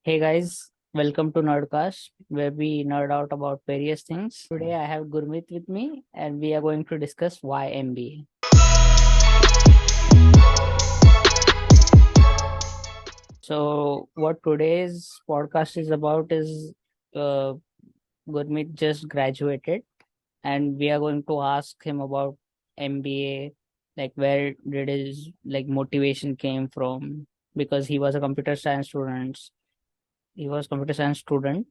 Hey guys, welcome to Nerdcast, where we nerd out about various things. Today I have Gurmeet with me, and we are going to discuss why MBA. So, what today's podcast is about is uh, Gurmeet just graduated, and we are going to ask him about MBA, like where did his motivation came from, because he was a computer science student. He was computer science student,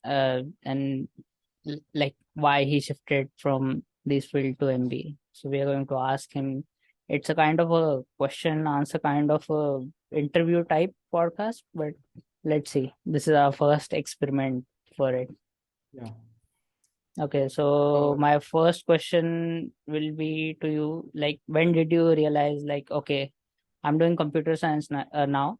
and like why he shifted from this field to MBA. So we are going to ask him. It's a kind of a question and answer kind of a interview type podcast, but let's see. This is our first experiment for it. Yeah. Okay, so my first question will be to you, like when did you realize like okay, I'm doing computer science now.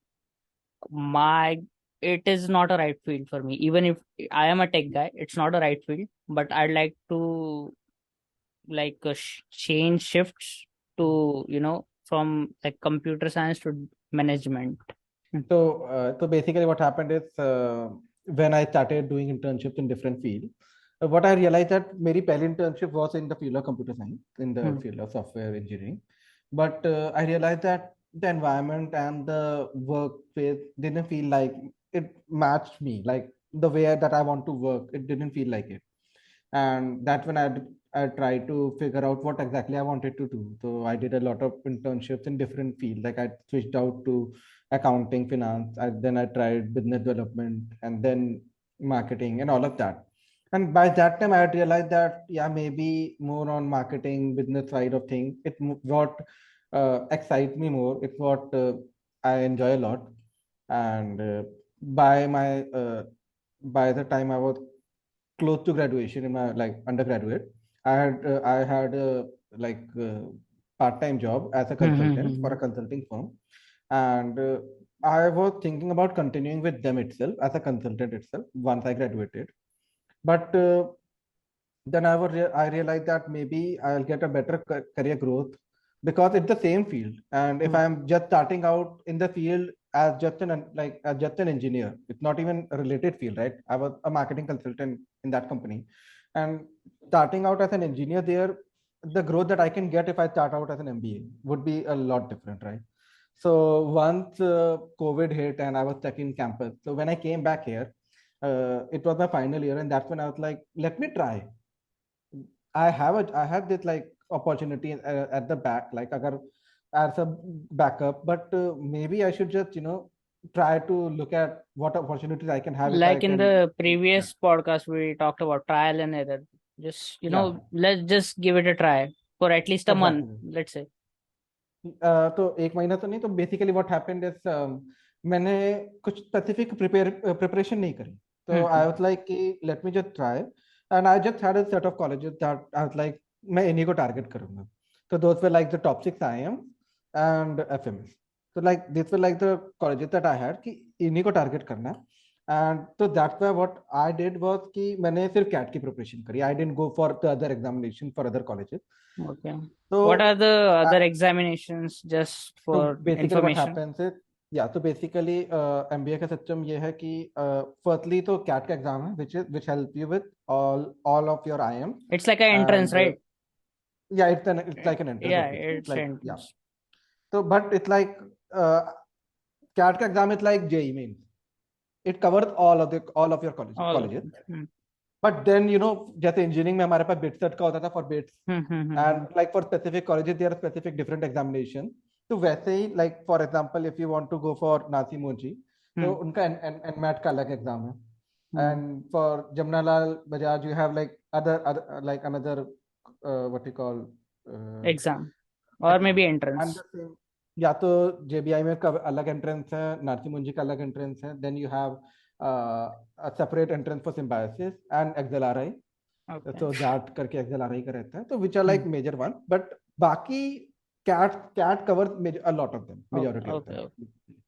My it is not a right field for me. Even if I am a tech guy, it's not a right field, but I'd like to change shifts to from like computer science to management. So basically, what happened is when I started doing internships in different fields, what I realized that my first internship was in the field of computer science, in the Hmm. field of software engineering. But I realized that the environment and the workplace didn't feel like it matched me, like the way that I want to work. It didn't feel like it. And that's when I tried to figure out what exactly I wanted to do. So I did a lot of internships in different fields. Like I switched out to accounting, finance. Then I tried business development and then marketing and all of that. And by that time, I had realized that yeah, maybe more on marketing, business side of things. What excites me more. It's what I enjoy a lot. And by my by the time I was close to graduation in my like undergraduate, I had a like part-time job as a Hmm, hmm, consultant for a hmm. consulting firm, and I was thinking about continuing with them itself as a consultant itself once I graduated. But then I realized that maybe I'll get a better career growth because it's the same field. And if Hmm. I'm just starting out in the field as just an engineer, it's not even a related field, right? I was a marketing consultant in that company, and starting out as an engineer there, the growth that I can get if I start out as an MBA would be a lot different, right? So once COVID hit and I was stuck in campus, so when I came back here, it was my final year, and that's when I was like, let me try. I had this like opportunity at the back, like agar as a backup, but maybe I should just try to look at what opportunities I can have if I Like in can. the Yeah, previous podcast, we talked about trial and error. Just yeah, let's just give it a try for at least a month, exactly. let's say. तो एक महीना तो नहीं, तो basically what happened is मैंने कुछ specific preparation नहीं करी. तो आई Hmm. वाज लाइक कि let me just try, and I just had a set of colleges that I was like मैं इन्हीं को टारगेट करूंगा. तो दोस्त were like the top 6 IIM and FMS. तो like this were like the colleges that I had कि इन्हीं को टारगेट करना है. एंड तो that's why what I did was कि मैंने सिर्फ कैट की प्रिपरेशन करी. I didn't go for the other examination for other colleges. Okay. तो What are the other examinations, just तो for basically what information? Happens is, या तो basically MBA का सिस्टम ये है कि फर्स्टली तो कैट का एग्जाम है which help you with all of your IIM. It's like an entrance, and right? Yeah it's like an entrance Yeah, obviously, it's it's like yeah. entrance. तो but it's like CAT का exam is like JEE mains. It covers all of your All of colleges. them. Hmm. But then जैसे engineering में हमारे पास BITSAT का होता था for BITS, Hmm, hmm, hmm, hmm. and like for specific colleges there are specific different examination. तो वैसे ही like for example if you want to go for Nasi Mochi, तो Hmm, उनका NMAT का अलग exam है. hmm. And for Jamnalal Bajaj you have like other like another what you call uh, Exam. Or maybe exam. And entrance. the same, या तो JBI में का अलग एंट्रेंस है, नार्सी मुंजी का अलग एंट्रेंस है. Then you have a separate entrance for symbiosis and XLRI. Okay. तो जाट करके XLRI का रहता है, तो which are Hmm. Like major one. But बाकी CAT CAT cover a lot of them, Okay, majority of okay, them. okay.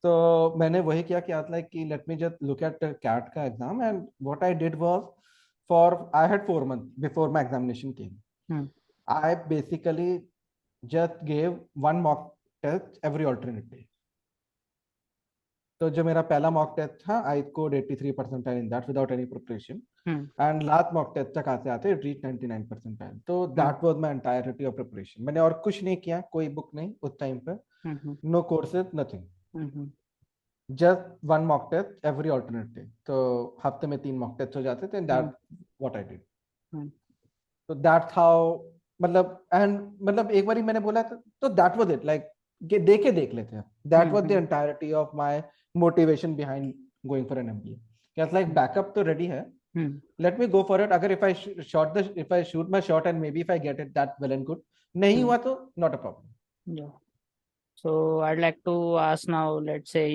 तो मैंने वही किया कि आज लाइक कि let me just look at CAT का exam. And what I did was, for I had 4 months before my examination came, Hmm. I basically just gave one mock test every alternate day. तो जो मेरा पहला mock test था, I scored 83 percentile in that without any preparation. Hmm. And last mock test तक आते आते it reach 99 percentile. तो Hmm. That was my entirety of preparation. मैंने और कुछ नहीं किया, कोई बुक नहीं उस टाइम पे, Hmm. No courses, nothing. Hmm. Just one mock test every alternate day. तो हफ्ते में 3 मॉक टेस्ट हो जाते थे. Hmm. That what I did. Hmm. तो दैट्स हाउ, मतलब एंड मतलब एक बार मैंने बोला था, तो दैट वाज इट. लाइक देख लेते हैं. That was the Hmm. Entirety of my motivation behind going for an MBA. क्या लाइक बैकअप तो रेडी है, Hmm. Let me go for it. अगर if I shoot my shot and maybe if I get it, that well and good. नहीं Hmm. हुआ तो not a problem. Yeah. So I'd like to ask now, let's say,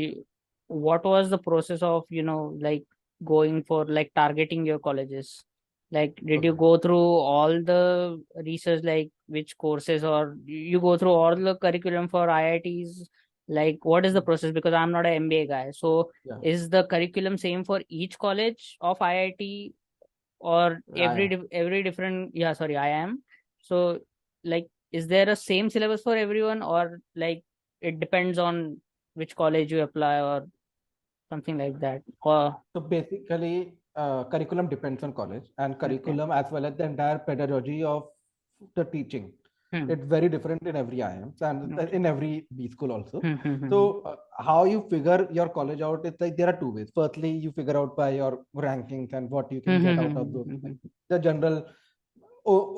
what was the process of, like going for like targeting your colleges? Like, did you okay. go through all the research, like which courses, or you go through all the curriculum for IITs? Like, what is the process? Because I'm not an MBA guy. So, या is the curriculum same for each college of IIT, or I am. every different? Yeah, sorry, I am. So, like, is there a same syllabus for everyone, or like it depends on which college you apply, or something like that? Or So basically, curriculum depends on college, and okay. curriculum as well as the entire pedagogy of the teaching. Hmm. It's very different in every IIMs and Okay. in every B school also. Hmm. Hmm. Hmm. So how you figure your college out? It's like there are two ways. Firstly, you figure out by your rankings and what you Hmm. can Hmm. get Hmm. out of Hmm. those. Hmm. Hmm. Like the general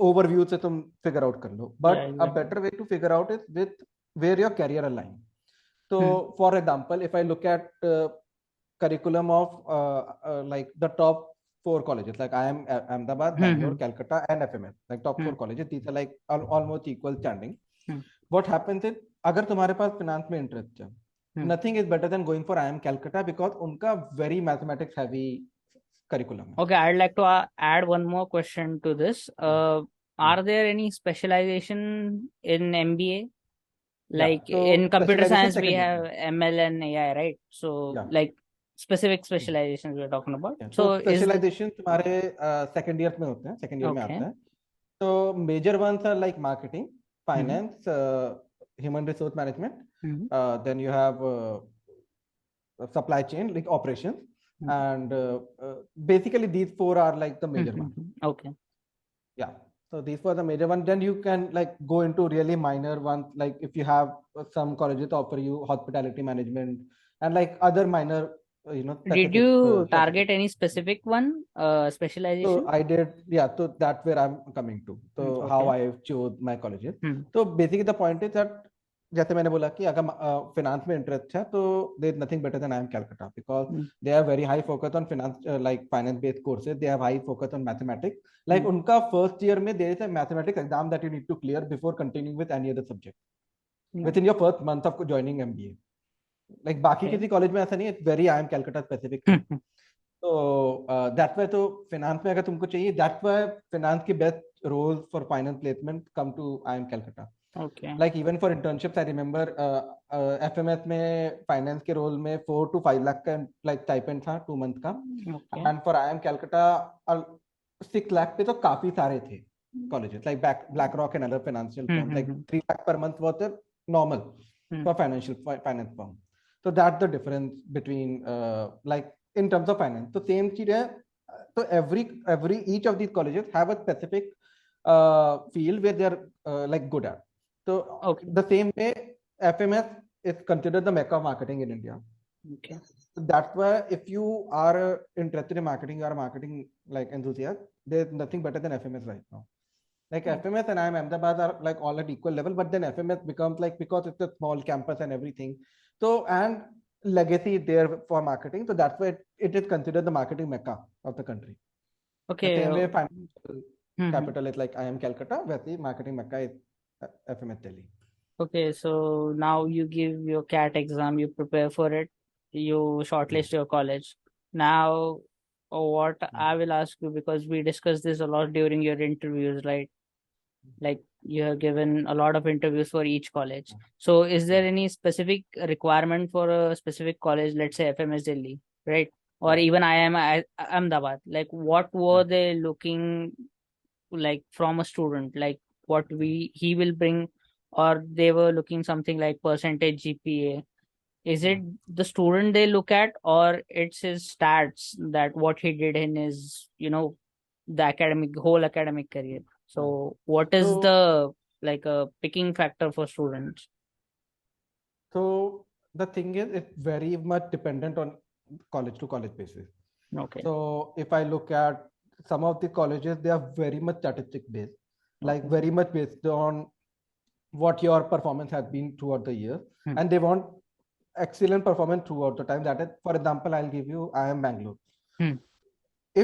overview से तुम figure out कर लो. Yeah, But a exactly. better way to figure out is with where your career aligns. Hmm. So, for example, if I look at curriculum of like the top four colleges, like I am Ahmedabad, Hmm. Bangalore, Hmm. Calcutta, and FMS, like top Hmm. four colleges, these are like almost equal standing. Hmm. What happens is, अगर तुम्हारे पास finance में interest है, Hmm. nothing is better than going for IIM Calcutta because उनका very mathematics heavy curriculum है. Okay, I'd like to add one more question to this. Are there any specialization in MBA? Yeah. Like So in computer specialization science, we second year have में. ML and AI, right? So Yeah. like specific specializations we're talking about. तो So is the specialisation तुम्हारे second year में होते हैं, second year में okay. आता है. तो major ones are like marketing, Hmm. Finance, human resource management, Hmm. then you have supply chain like operations, Hmm. and basically these four are like the Hmm. major Hmm. ones. Hmm. Okay. Yeah. So these were the major ones. Then you can like go into really minor ones, like if you have some colleges offer you hospitality management and like other minor, Did specific you specific. target any specific one So specialization? I did, yeah. So that's where I'm coming to. Hmm. So how Okay. I chose my colleges. Hmm. So basically the point is that जैसे मैंने बोला कि अगर finance में interest है तो there is nothing better than I am Calcutta because Hmm. They are very high focus on finance, like finance based courses. They have high focus on mathematics. Like Hmm. उनका first year में there is a mathematics exam that you need to clear before continuing with any other subject Yeah. Within your first month of joining MBA. Like बाकी Okay. किसी college में ऐसा नहीं है. It's very I M Calcutta specific thing. तो that's why, तो finance में अगर तुमको चाहिए, दैट्स वाई फिनांस की best role for finance placement come to I M Calcutta. Okay. Like even for internships I remember FMS में फाइनेंस के रोल में 4 to 5 लाख का लाइक स्टाइपेंड था 2 मंथ का. Okay. And for I am Calcutta 6 lakh पे तो काफी सारे थे colleges, like black rock and other financial Hmm. Firm. Hmm. Like Hmm. 3 lakh per month was normal Hmm. for financial finance firm. So that's the difference between like in terms of finance. So same चीज है. So every each of these colleges have a specific field where they are like good at. So Okay. the same way FMS is considered the mecca of marketing in India. Okay. So that's why if you are interested in marketing, you are a marketing like enthusiast, there's nothing better than FMS right now. Like FMS and IIM Ahmedabad are like all at equal level, but then FMS becomes like, because it's a small campus and everything. So and legacy there for marketing. So that's why it is considered the marketing mecca of the country. The Okay. same way financial Hmm. capital is like IIM Calcutta, where the marketing mecca is FMS Delhi. Okay, so now you give your CAT exam, you prepare for it, you Yeah. shortlist your college. Now, what I will ask you, because we discussed this a lot during your interviews, right? Like you have given a lot of interviews for each college. So, is there Yeah. any specific requirement for a specific college, let's say FMS Delhi, right? Or Yeah. even Ahmedabad? Like, what Yeah. were they looking like from a student, like he will bring, or they were looking something like percentage GPA, Is it the student they look at, or it's his stats, that what he did in his, the whole academic career? So what is So the like a picking factor for students? so the thing is, it's very much dependent on college to college basis. Okay. So if I look at some of the colleges, they are very much statistic based, like Okay. very much based on what your performance has been throughout the year, Hmm. and they want excellent performance throughout the time. That is, for example, I'll give you, I am Bangalore. Hmm.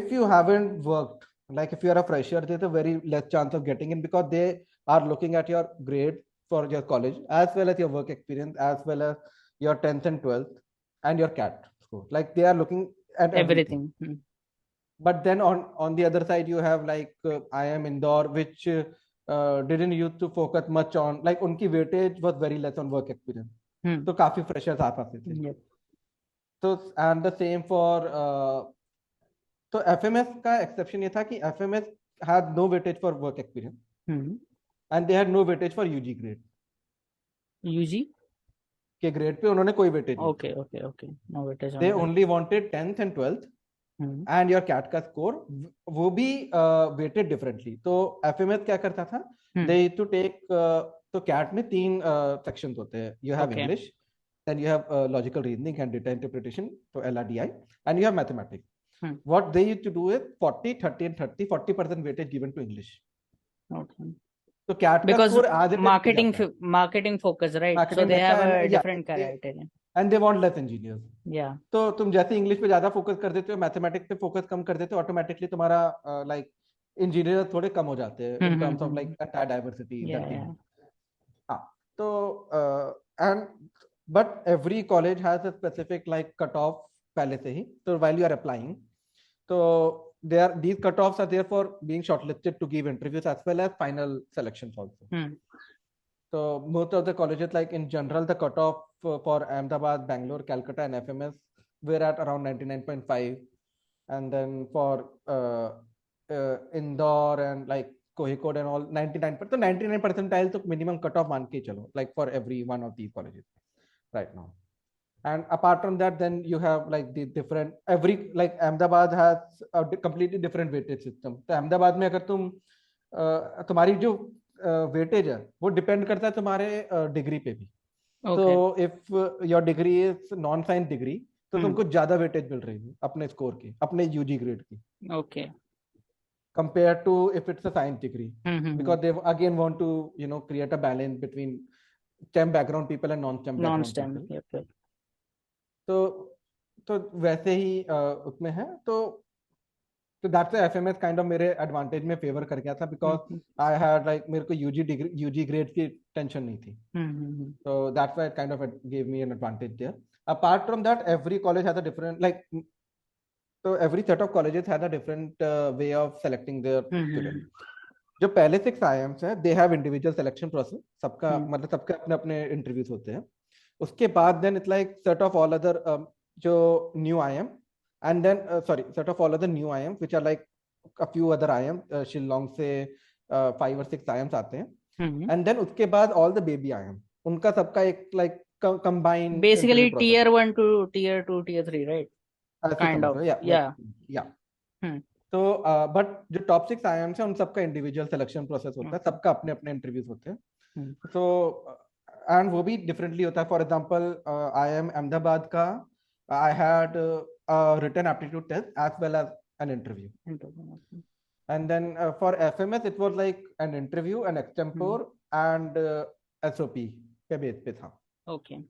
If you haven't worked, like if you are a fresher, there's a very less chance of getting in, because they are looking at your grade for your college, as well as your work experience, as well as your 10th and 12th and your cat score. Like they are looking at everything. Everything. Hmm. But then on the other side, you have like I am Indore, which didn't used to focus much on, like unki weightage was very less on work experience. Hmm. तो काफी freshers आ पाते थे. Yep. So and the same for तो FMS का exception ये था कि FMS had no weightage for work experience, Hmm. and they had no weightage for UG grade. UG. के grade पे उन्होंने कोई weightage नहीं. Okay. Okay. Okay. No weightage on They that. only wanted 10th and 12th Hmm. and your CAT का score, वो भी weighted differently. तो FMS क्या करता था? Hmm. They used to take तो CAT में 3 sections होते हैं. You have Okay. English, then you have logical reasoning and data interpretation, so LRDI, and you have mathematics. Hmm. What they used to do is 40, 30 and 30, 40% weightage given to English. Okay. तो CAT का Because score आज marketing marketing focus, right? So marketing they देखता have है, a and yeah, different criteria. and they want less engineers. Yeah. तो तुम जैसे English पे ज्यादा फोकस कर देते हो, मैथमेटिक्स पे फोकस कम कर देते हो, ऑटोमेटिकली तुम्हारा लाइक इंजीनियर थोड़े कम हो जाते हैं in terms of like diversity that Yeah. We Yeah. Have. हाँ. तो and but every college has a specific like cut off पहले से ही. तो while you are applying, so these cutoffs are there for being shortlisted to give interviews as well as final selections also. Hmm. So most of the colleges, like in general, the cutoff for Ahmedabad, Bangalore, Calcutta, and FMS were at around 99.5, and then for Indore and like Kozhikode and all 99. But the 99 percentile to minimum cutoff मान के चलो, like for every one of these colleges right now. And apart from that, then you have like the different, every like Ahmedabad has a completely different weightage system. तो Ahmedabad में अगर तुम तुम्हारी जो weightage है वो डिपेंड करता है तुम्हारे डिग्री पे भी. तो Okay. If your degree is non science degree, तो Hmm. तुमको ज्यादा वेटेज मिल रही है अपने स्कोर की, अपने यूजी ग्रेड की, Okay. Compare to if it's a science degree, Hmm. Because they again want to create a balance between STEM background people and non-STEM background Non-STEM. people. Yep. Yep. तो तो वैसे ही उसमें है. तो that's FMS kind of मेरे advantage में favour कर गया था, बिकॉज आई हैड लाइक मेरे को यूजी डिग्री यूजी ग्रेड की टेंशन नहीं थी. So that's why it kind of gave me an advantage there. Apart from that, every college has a different so every set of colleges has a different way of selecting their students. जो पहले 6 IIMs हैं, they have individual selection process. सबका मतलब सबके अपने अपने interviews होते हैं. उसके बाद then it's like set of all other जो new IIM, and then set of all other new IIMs which are like a few other IIMs. Shillong से 5 or 6 IIMs आते हैं. And then उसके बाद all the baby IIM, उनका सबका एक like combined Basically interview process. tier 1 to tier 2, tier 3, right? ऐसे Kind समझ of. Low, yeah, Yeah. yeah. Hmm. तो बट जो टॉप 6 IIMs हैं उन सबका इंडिविजुअल सिलेक्शन प्रोसेस होता है, सबका अपने अपने इंटरव्यूज होते हैं. तो एंड वो भी डिफरेंटली होता है. फॉर एग्जांपल IIM अहमदाबाद का I had written aptitude test as well as an interview. And then for FMS it was like an interview, an extempore, and SOP पे बेस पे था. Okay.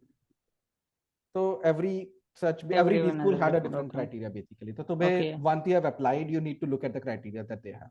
So every D Everyone school has a had a different, different okay. criteria basically. तो तुम्हें Okay. once you have applied, you need to look at the criteria that they have.